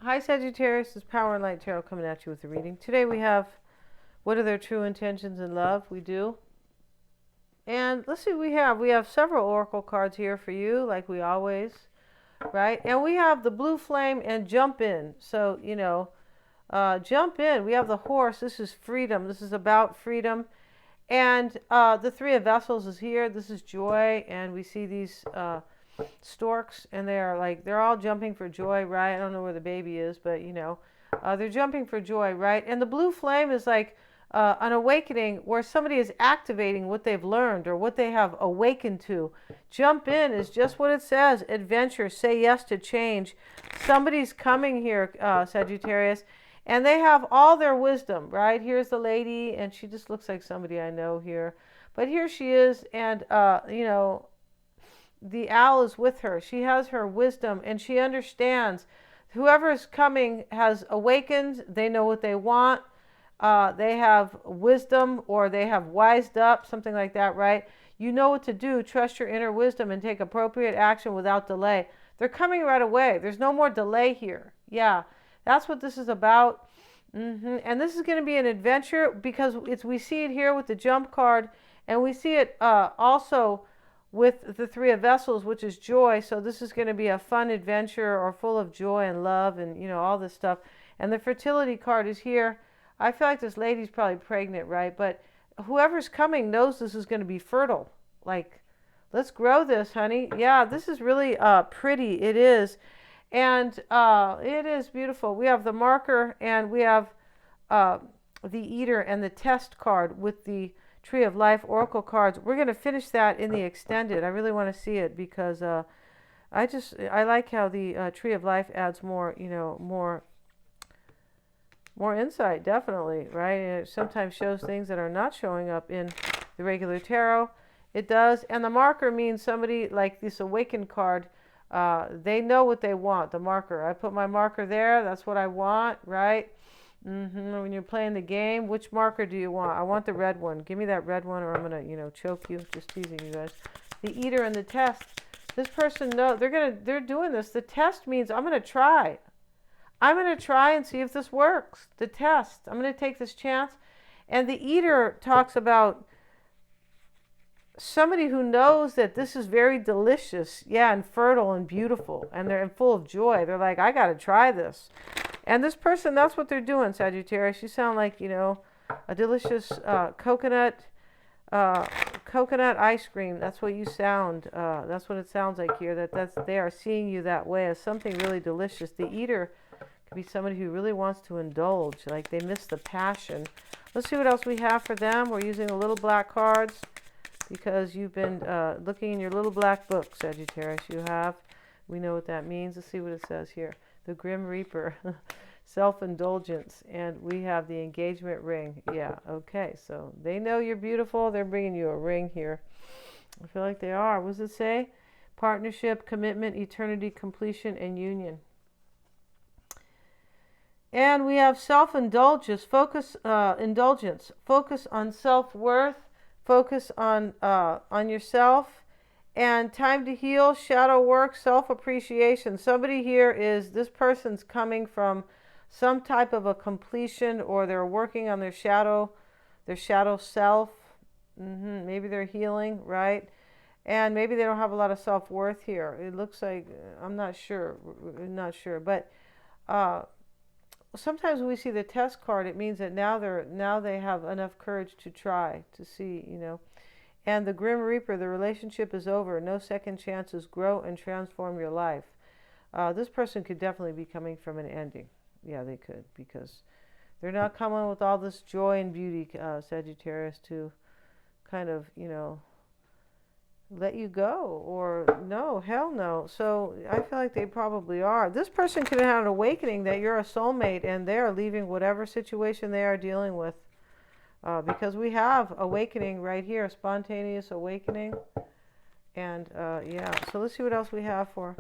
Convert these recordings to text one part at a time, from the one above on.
Hi Sagittarius, this is Power and Light Tarot coming at you with a reading. Today we have, what are their true intentions in love? We do. And let's see what we have. We have several oracle cards here for you, like we always, right? And we have the blue flame and jump in. So, jump in. We have the horse. This is freedom. This is about freedom. And the Three of Vessels is here. This is joy. And we see these storks, and they're all jumping for joy, right? I don't know where the baby is, but they're jumping for joy, right? And the blue flame is like an awakening where somebody is activating what they've learned or what they have awakened to. Jump in is just what it says. Adventure. Say yes to change. Somebody's coming here, Sagittarius, and they have all their wisdom, right? Here's the lady, and she just looks like somebody I know here. But here she is, and the owl is with her. She has her wisdom, and she understands. Whoever is coming has awakened. They know what they want. They have wisdom, or they have wised up, something like that, right? You know what to do. Trust your inner wisdom and take appropriate action without delay. They're coming right away. There's no more delay here. Yeah, that's what this is about. And this is going to be an adventure because we see it here with the jump card, and we see it also with the Three of Vessels, which is joy. So this is going to be a fun adventure or full of joy and love and, all this stuff. And the fertility card is here. I feel like this lady's probably pregnant, right? But whoever's coming knows this is going to be fertile. Like, let's grow this, honey. Yeah, this is really pretty. It is. And it is beautiful. We have the marker, and we have the eater and the test card with the Tree of Life oracle cards. We're going to finish that in the extended. I really want to see it because I like how the Tree of Life adds more, more insight, definitely, right? And it sometimes shows things that are not showing up in the regular tarot. It does. And the marker means somebody like this awakened card, they know what they want, the marker. I put my marker there. That's what I want, right? When you're playing the game, which marker do you want? I want the red one. Give me that red one, or I'm gonna, choke you. Just teasing you guys. The eater and the test. This person they're doing this. The test means I'm gonna try. I'm gonna try and see if this works. The test. I'm gonna take this chance. And the eater talks about somebody who knows that this is very delicious, and fertile and beautiful, and they're full of joy. They're like, I gotta try this. And this person, that's what they're doing, Sagittarius. You sound like, a delicious coconut ice cream. That's what you sound. That's what it sounds like here. They are seeing you that way, as something really delicious. The eater could be somebody who really wants to indulge, like they miss the passion. Let's see what else we have for them. We're using the little black cards because you've been looking in your little black book, Sagittarius. You have. We know what that means. Let's see what it says here. The Grim Reaper, self-indulgence, and we have the engagement ring. Yeah, okay, so they know you're beautiful. They're bringing you a ring here. I feel like they are. What does it say? Partnership, commitment, eternity, completion, and union. And we have self-indulgence, focus on self-worth, focus on yourself. And time to heal, shadow work, self-appreciation. Somebody here this person's coming from some type of a completion, or they're working on their shadow self. Maybe they're healing, right? And maybe they don't have a lot of self-worth here. It looks like, I'm not sure. But sometimes when we see the test card, it means that now they have enough courage to try to see, And the Grim Reaper, the relationship is over. No second chances. Grow and transform your life. This person could definitely be coming from an ending. Yeah, they could, because they're not coming with all this joy and beauty, Sagittarius, to kind of, let you go. Or no, hell no. So I feel like they probably are. This person could have had an awakening that you're a soulmate, and they are leaving whatever situation they are dealing with. Because we have awakening right here, spontaneous awakening. And so let's see what else we have for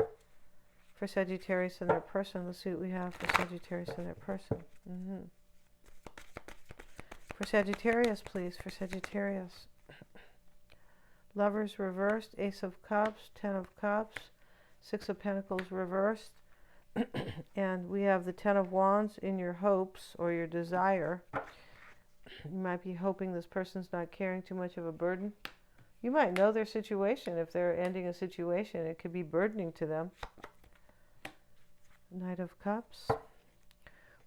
Sagittarius and their person. Let's see what we have for Sagittarius and their person. For Sagittarius, please, for Sagittarius. Lovers reversed, Ace of Cups, Ten of Cups, Six of Pentacles reversed. And we have the Ten of Wands in your hopes or your desire. You might be hoping this person's not carrying too much of a burden. You might know their situation. If they're ending a situation, it could be burdening to them. Knight of Cups.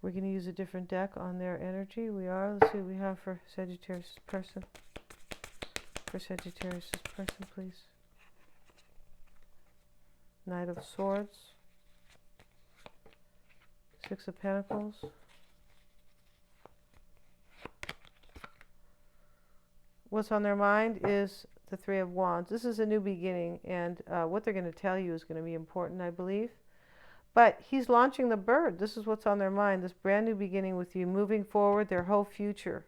We're going to use a different deck on their energy. Let's see what we have for Sagittarius' person. For Sagittarius' person, please. Knight of Swords. Six of Pentacles. What's on their mind is the Three of Wands. This is a new beginning, and what they're going to tell you is going to be important, I believe. But he's launching the bird. This is what's on their mind, this brand new beginning with you, moving forward, their whole future.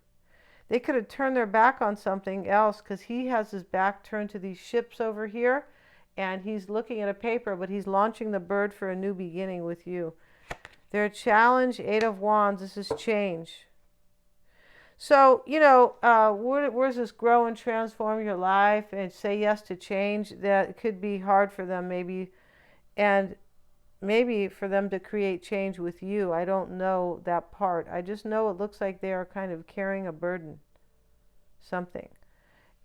They could have turned their back on something else because he has his back turned to these ships over here, and he's looking at a paper, but he's launching the bird for a new beginning with you. Their challenge, Eight of Wands, this is change. So, you know, where does this grow and transform your life and say yes to change? That could be hard for them maybe, and maybe for them to create change with you. I don't know that part. I just know it looks like they are kind of carrying a burden, something.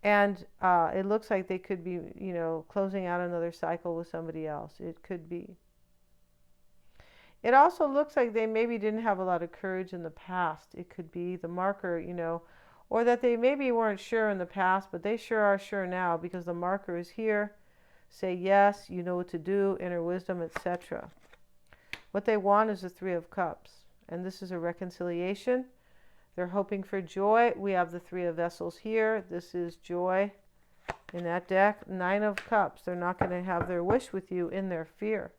And it looks like they could be, you know, closing out another cycle with somebody else. It could be. It also looks like they maybe didn't have a lot of courage in the past. It could be the marker, you know, or that they maybe weren't sure in the past, but they sure are sure now because the marker is here. Say yes, you know what to do, inner wisdom, etc. What they want is the Three of Cups, and this is a reconciliation. They're hoping for joy. We have the Three of Vessels here. This is joy in that deck. Nine of Cups. They're not going to have their wish with you in their fear.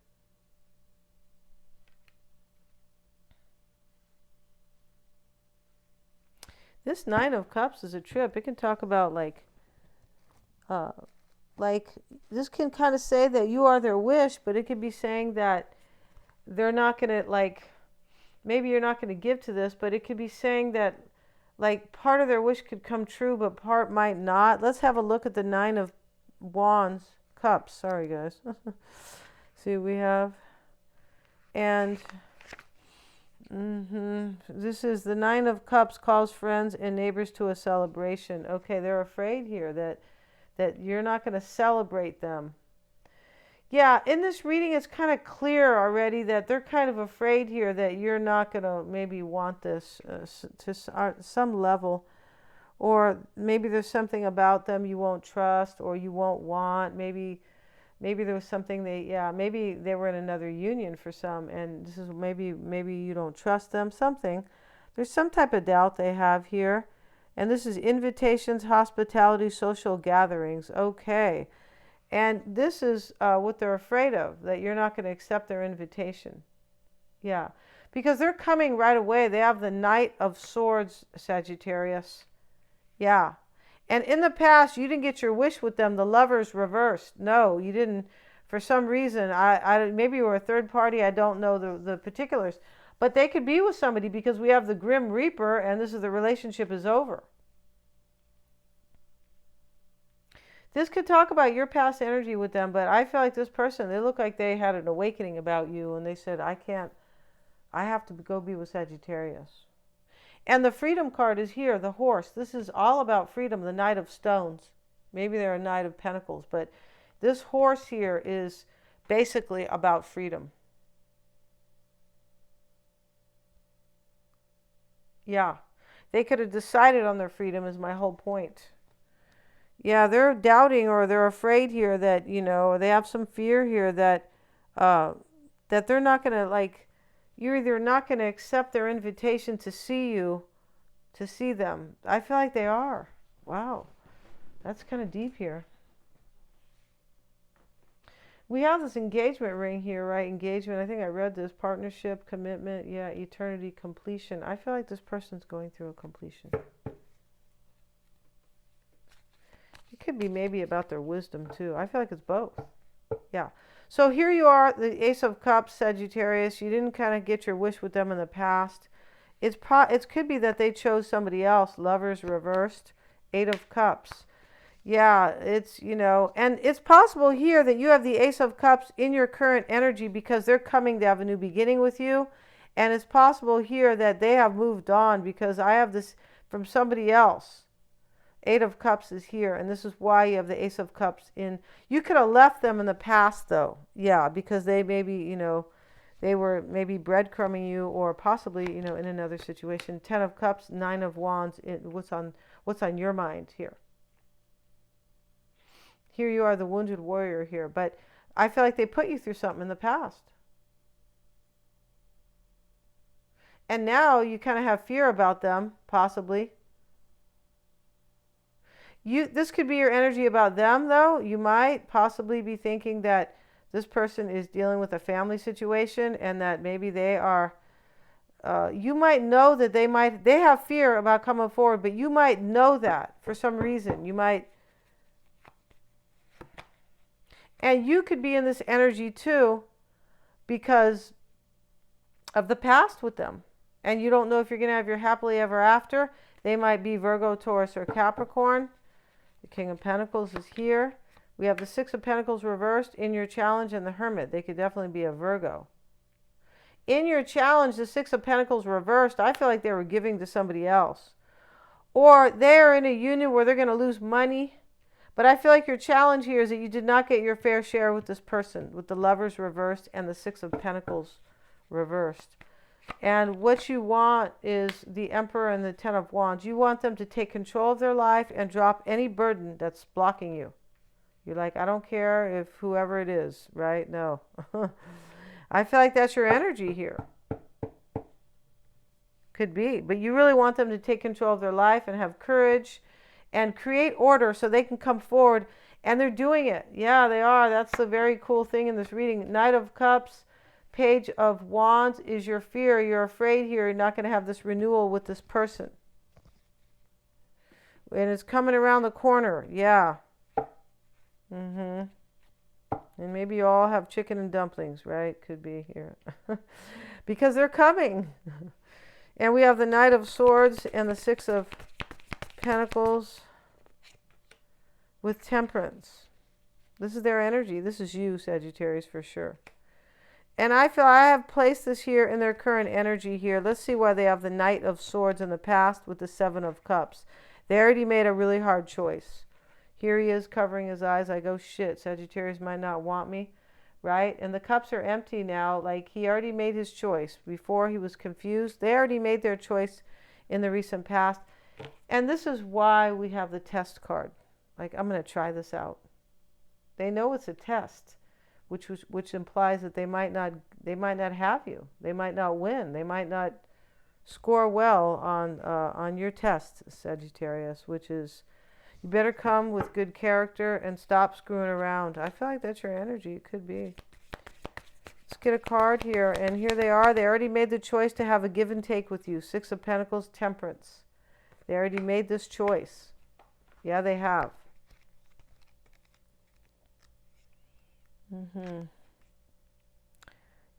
This Nine of Cups is a trip. It can talk about like this can kind of say that you are their wish, but it could be saying that they're not going to, like, maybe you're not going to give to this, but it could be saying that like part of their wish could come true, but part might not. Let's have a look at the Nine of Wands, Cups. Sorry, guys. See what we have. And this is the Nine of Cups calls friends and neighbors to a celebration. Okay, they're afraid here that you're not going to celebrate them. Yeah, in this reading, it's kind of clear already that they're kind of afraid here that you're not going to maybe want this to some level. Or maybe there's something about them you won't trust or you won't want. Maybe there was something maybe they were in another union for some, and this is maybe you don't trust them, something. There's some type of doubt they have here. And this is invitations, hospitality, social gatherings. Okay. And this is what they're afraid of, that you're not going to accept their invitation. Yeah. Because they're coming right away. They have the Knight of Swords, Sagittarius. Yeah. And in the past, you didn't get your wish with them. The Lovers reversed. No, you didn't. For some reason, maybe you were a third party. I don't know the particulars. But they could be with somebody because we have the Grim Reaper, and this is the relationship is over. This could talk about your past energy with them, but I feel like this person, they look like they had an awakening about you, and they said, I have to go be with Sagittarius. And the Freedom card is here, the Horse. This is all about freedom, the Knight of Stones. Maybe they're a Knight of Pentacles, but this Horse here is basically about freedom. Yeah, they could have decided on their freedom is my whole point. Yeah, they're doubting or they're afraid here that, you know, they have some fear here that they're not going to, like, you're either not going to accept their invitation to see them. I feel like they are. Wow, that's kind of deep here. We have this engagement ring here, right? Engagement. I think I read this. Partnership, commitment. Yeah, eternity, completion. I feel like this person's going through a completion. It could be maybe about their wisdom, too. I feel like it's both. Yeah. So here you are, the Ace of Cups, Sagittarius. You didn't kind of get your wish with them in the past. It could be that they chose somebody else. Lovers reversed. Eight of Cups. Yeah, it's, and it's possible here that you have the Ace of Cups in your current energy because they're coming to have a new beginning with you. And it's possible here that they have moved on because I have this from somebody else. Eight of Cups is here, and this is why you have the Ace of Cups in. You could have left them in the past, though. Yeah, because they maybe, they were maybe breadcrumbing you, or possibly, in another situation. Ten of Cups, Nine of Wands. What's on your mind here? Here you are, the wounded warrior here, but I feel like they put you through something in the past. And now you kind of have fear about them, possibly. This could be your energy about them, though. You might possibly be thinking that this person is dealing with a family situation and that maybe they are, you might know that they have fear about coming forward, but you might know that for some reason. You might, and you could be in this energy too because of the past with them. And you don't know if you're going to have your happily ever after. They might be Virgo, Taurus, or Capricorn. The King of Pentacles is here. We have the Six of Pentacles reversed in your challenge and the Hermit. They could definitely be a Virgo. In your challenge, the Six of Pentacles reversed, I feel like they were giving to somebody else. Or they're in a union where they're going to lose money. But I feel like your challenge here is that you did not get your fair share with this person, with the Lovers reversed and the Six of Pentacles reversed. And what you want is the Emperor and the Ten of Wands. You want them to take control of their life and drop any burden that's blocking you. You're like, I don't care if whoever it is, right? No. I feel like that's your energy here. Could be. But you really want them to take control of their life and have courage and create order so they can come forward. And they're doing it. Yeah, they are. That's the very cool thing in this reading. Knight of Cups. Page of Wands is your fear. You're afraid here you're not going to have this renewal with this person. And it's coming around the corner. Yeah. And maybe you all have chicken and dumplings, right? Could be here. Because they're coming. And we have the Knight of Swords and the Six of Pentacles with Temperance. This is their energy. This is you, Sagittarius, for sure. And I feel I have placed this here in their current energy here. Let's see why they have the Knight of Swords in the past with the Seven of Cups. They already made a really hard choice. Here he is covering his eyes. I go, shit, Sagittarius might not want me, right? And the cups are empty now. Like, he already made his choice. Before, he was confused. They already made their choice in the recent past. And this is why we have the test card. Like, I'm going to try this out. They know it's a test. Which implies that they might not have you. They might not win. They might not score well on your test, Sagittarius, which is you better come with good character and stop screwing around. I feel like that's your energy. It could be. Let's get a card here, and here they are. They already made the choice to have a give and take with you. Six of Pentacles, Temperance. They already made this choice. Yeah, they have.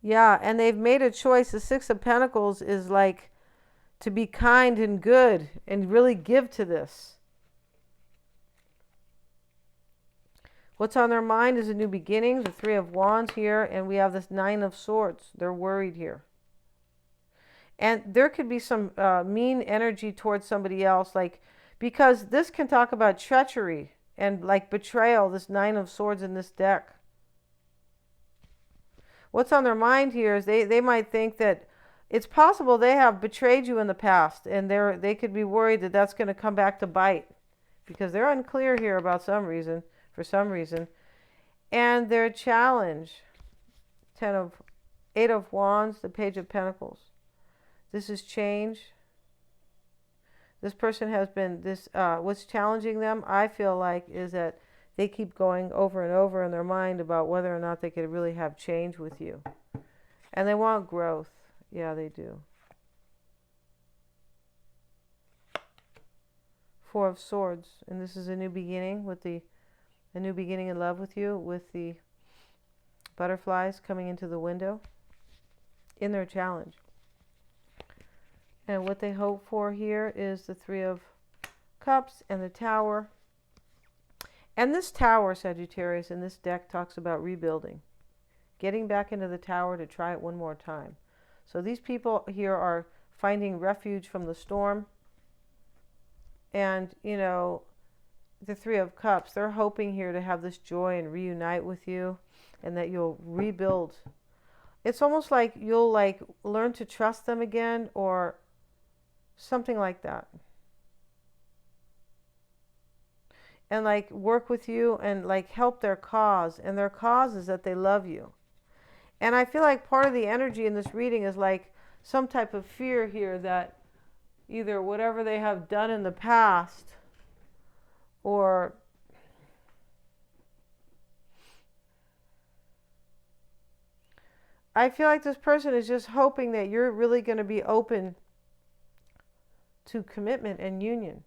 Yeah, and they've made a choice. The Six of Pentacles is like to be kind and good and really give to this. What's on their mind is a new beginning. The Three of Wands here, and we have this Nine of Swords. They're worried here. And there could be some mean energy towards somebody else, like, because this can talk about treachery and like betrayal, this Nine of Swords in this deck. What's on their mind here is they might think that it's possible they have betrayed you in the past, and they could be worried that that's going to come back to bite because they're unclear here about for some reason. And their challenge, Eight of Wands, the Page of Pentacles. This is change. This person has been, what's challenging them, I feel like, is that they keep going over and over in their mind about whether or not they could really have change with you. And they want growth. Yeah, they do. Four of Swords. And this is a new beginning with a new beginning in love with you, with the butterflies coming into the window in their challenge. And what they hope for here is the Three of Cups and the Tower. And this tower, Sagittarius, in this deck talks about rebuilding. Getting back into the tower to try it one more time. So these people here are finding refuge from the storm. And, you know, the Three of Cups, they're hoping here to have this joy and reunite with you, and that you'll rebuild. It's almost like you'll like learn to trust them again, or something like that. And like work with you and like help their cause. And their cause is that they love you. And I feel like part of the energy in this reading is like some type of fear here that either whatever they have done in the past, or I feel like this person is just hoping that you're really going to be open to commitment and union.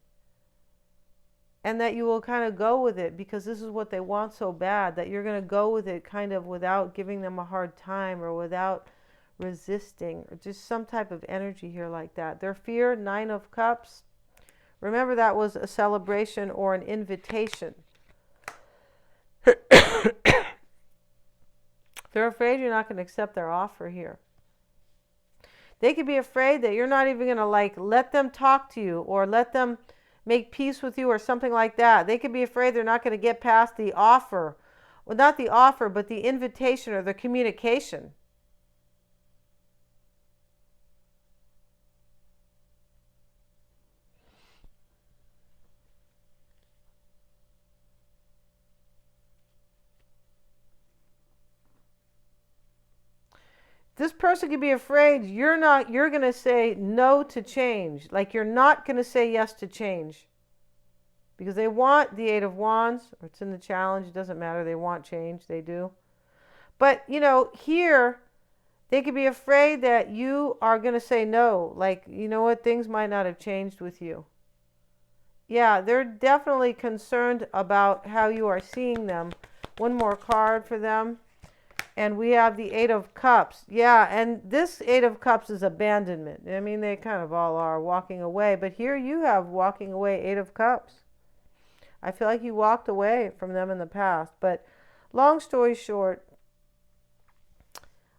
And that you will kind of go with it because this is what they want so bad, that you're going to go with it kind of without giving them a hard time or without resisting, or just some type of energy here like that. Their fear, Nine of Cups. Remember, that was a celebration or an invitation. They're afraid you're not going to accept their offer here. They could be afraid that you're not even going to like let them talk to you or let them make peace with you or something like that. They could be afraid they're not going to get past the offer. Well, not the offer, but the invitation or the communication. This person could be afraid you're going to say no to change. Like you're not going to say yes to change. Because they want the Eight of Wands, or it's in the challenge, it doesn't matter, they want change, they do. But, you know, here, they could be afraid that you are going to say no. Like, you know what, things might not have changed with you. Yeah, they're definitely concerned about how you are seeing them. One more card for them. And we have the Eight of Cups. Yeah, and this Eight of Cups is abandonment. I mean, they kind of all are walking away. But here you have walking away, Eight of Cups. I feel like you walked away from them in the past. But long story short,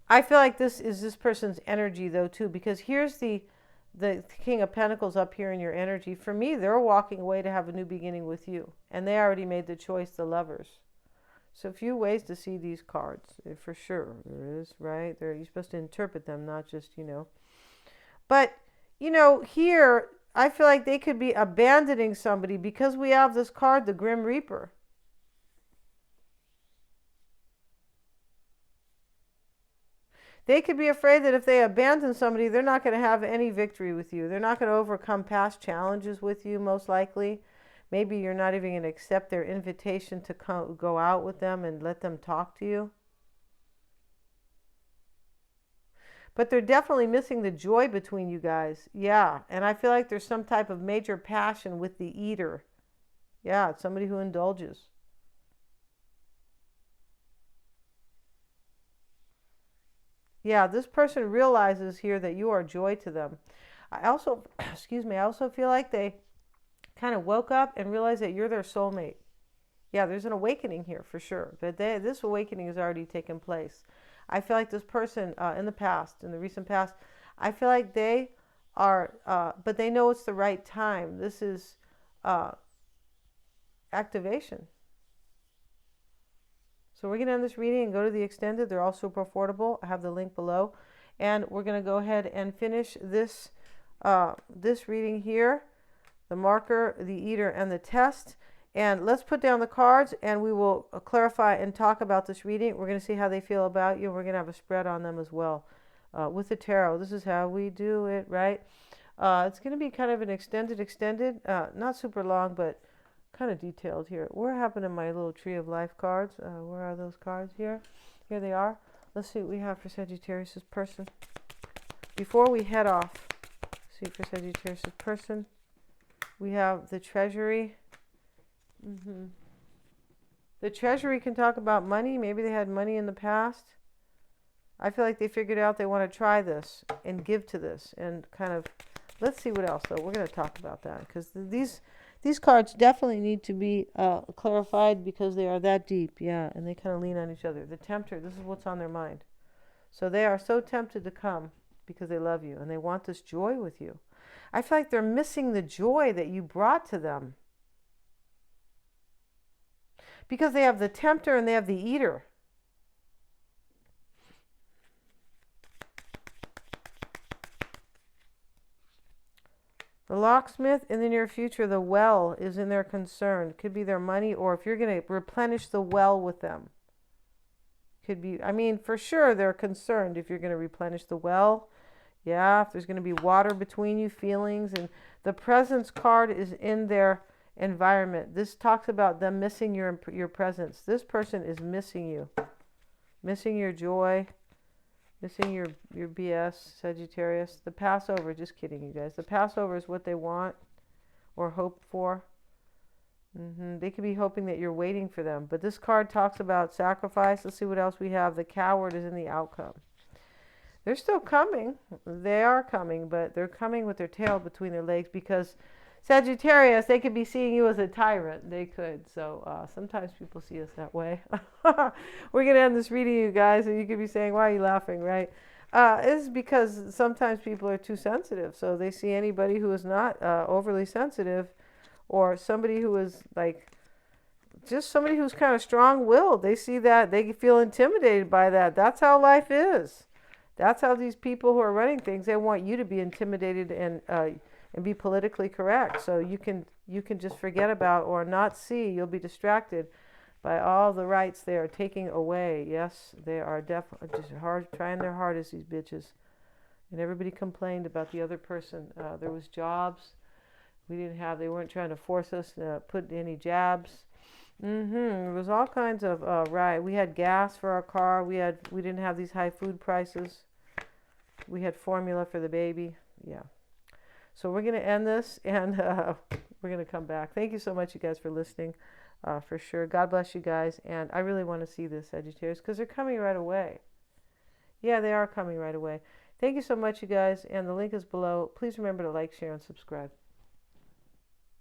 I feel like this is this person's energy, though, too. Because here's the King of Pentacles up here in your energy. For me, they're walking away to have a new beginning with you. And they already made the choice, the Lovers. So a few ways to see these cards, for sure. There is, right? You're supposed to interpret them, not just, you know. But, you know, here, I feel like they could be abandoning somebody because we have this card, the Grim Reaper. They could be afraid that if they abandon somebody, they're not going to have any victory with you. They're not going to overcome past challenges with you, most likely. Maybe you're not even going to accept their invitation to go out with them and let them talk to you. But they're definitely missing the joy between you guys. Yeah, and I feel like there's some type of major passion with the Eater. Yeah, it's somebody who indulges. Yeah, this person realizes here that you are joy to them. I also, excuse me, I also feel like they kind of woke up and realized that you're their soulmate. Yeah, there's an awakening here for sure. But this awakening has already taken place. I feel like this person in the past, in the recent past, I feel like they are, but they know it's the right time. This is activation. So we're going to end this reading and go to the extended. They're all super affordable. I have the link below. And we're going to go ahead and finish this, this reading here. The marker, the Eater, and the test. And let's put down the cards and we will clarify and talk about this reading. We're going to see how they feel about you. We're going to have a spread on them as well. With the tarot, this is how we do it, right? It's going to be kind of an extended, not super long, but kind of detailed here. Where happened in my little Tree of Life cards? Where are those cards here? Here they are. Let's see what we have for Sagittarius' person. Before we head off, see for Sagittarius' person. We have the Treasury. The Treasury can talk about money. Maybe they had money in the past. I feel like they figured out they want to try this and give to this and kind of, let's see what else though. We're going to talk about that because these These cards definitely need to be clarified because they are that deep. Yeah, and they kind of lean on each other. The tempter, this is what's on their mind. So they are so tempted to come because they love you and they want this joy with you. I feel like they're missing the joy that you brought to them. Because they have the tempter and they have the eater. The locksmith, in the near future, the well is in their concern. Could be their money, or if you're going to replenish the well with them. Could be, I mean, for sure they're concerned if you're going to replenish the well. Yeah, if there's going to be water between you, feelings. And the presence card is in their environment. This talks about them missing your presence. This person is missing you. Missing your joy. Missing your BS, Sagittarius. The Passover, just kidding, you guys. The Passover is what they want or hope for. They could be hoping that you're waiting for them. But this card talks about sacrifice. Let's see what else we have. The coward is in the outcome. They're still coming. They are coming, but they're coming with their tail between their legs because Sagittarius, they could be seeing you as a tyrant. They could. So sometimes people see us that way. We're going to end this reading, you guys, and you could be saying, why are you laughing, right? It's because sometimes people are too sensitive. So they see anybody who is not overly sensitive, or somebody who is like just somebody who's kind of strong-willed. They see that, they feel intimidated by that. That's how life is. That's how these people who are running things, they want you to be intimidated and be politically correct. So you can just forget about or not see. You'll be distracted by all the rights they are taking away. Yes, they are definitely just trying their hardest, these bitches. And everybody complained about the other person. There was jobs. They weren't trying to force us to put any jabs. There was all kinds of right. We had gas for our car. We didn't have these high food prices. We had formula for the baby. Yeah. So we're going to end this, and we're going to come back. Thank you so much, you guys, for listening. For sure. God bless you guys. And I really want to see this, Sagittarius, because they're coming right away. Yeah, they are coming right away. Thank you so much, you guys. And the link is below. Please remember to like, share, and subscribe.